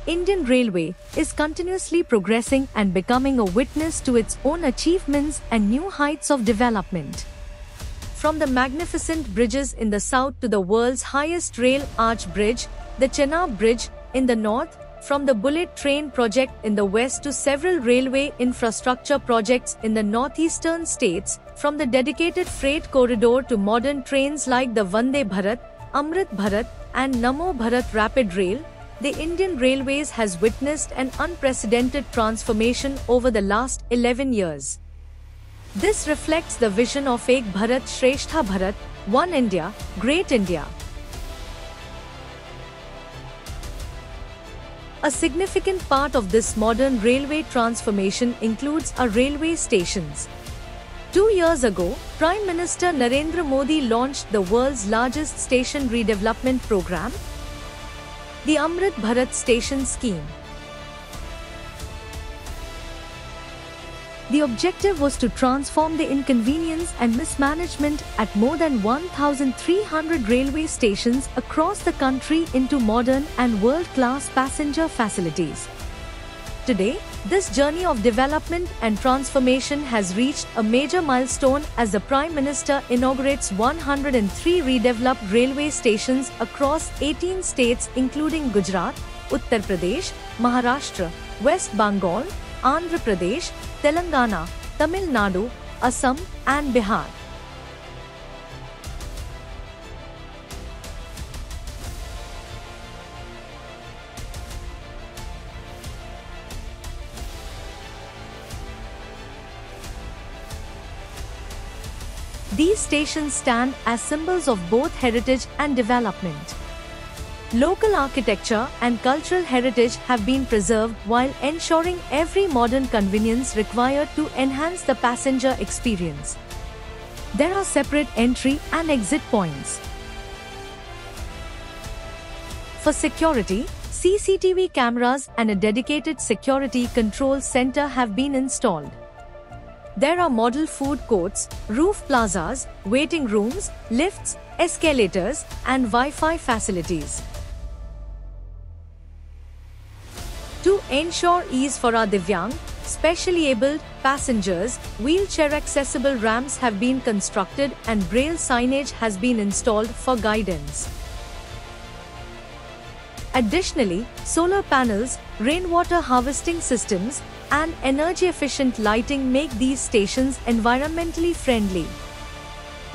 Indian Railway is continuously progressing and becoming a witness to its own achievements and new heights of development. From the magnificent bridges in the south to the world's highest rail arch bridge, the Chenab Bridge, in the north, from the bullet train project in the west to several railway infrastructure projects in the northeastern states, from the dedicated freight corridor to modern trains like the Vande Bharat, Amrit Bharat, and Namo Bharat Rapid Rail, the Indian Railways has witnessed an unprecedented transformation over the last 11 years. This reflects the vision of Ek Bharat Shrestha Bharat, One India, Great India. A significant part of this modern railway transformation includes our railway stations. 2 years ago, Prime Minister Narendra Modi launched the world's largest station redevelopment program, the Amrit Bharat Station Scheme. The objective was to transform the inconvenience and mismanagement at more than 1,300 railway stations across the country into modern and world-class passenger facilities. Today, this journey of development and transformation has reached a major milestone as the Prime Minister inaugurates 103 redeveloped railway stations across 18 states including Gujarat, Uttar Pradesh, Maharashtra, West Bengal, Andhra Pradesh, Telangana, Tamil Nadu, Assam, and Bihar. These stations stand as symbols of both heritage and development. Local architecture and cultural heritage have been preserved while ensuring every modern convenience required to enhance the passenger experience. There are separate entry and exit points. For security, CCTV cameras and a dedicated security control center have been installed. There are model food courts, roof plazas, waiting rooms, lifts, escalators, and Wi-Fi facilities. To ensure ease for our Divyang, specially abled passengers, wheelchair-accessible ramps have been constructed and braille signage has been installed for guidance. Additionally, solar panels, rainwater harvesting systems, and energy-efficient lighting make these stations environmentally friendly.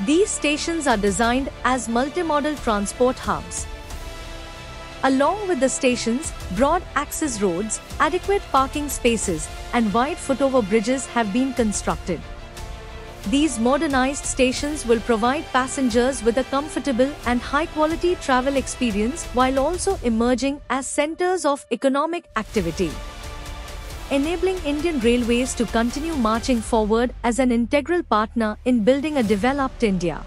These stations are designed as multimodal transport hubs. Along with the stations, broad access roads, adequate parking spaces, and wide footover bridges have been constructed. These modernized stations will provide passengers with a comfortable and high-quality travel experience while also emerging as centers of economic activity, enabling Indian Railways to continue marching forward as an integral partner in building a developed India.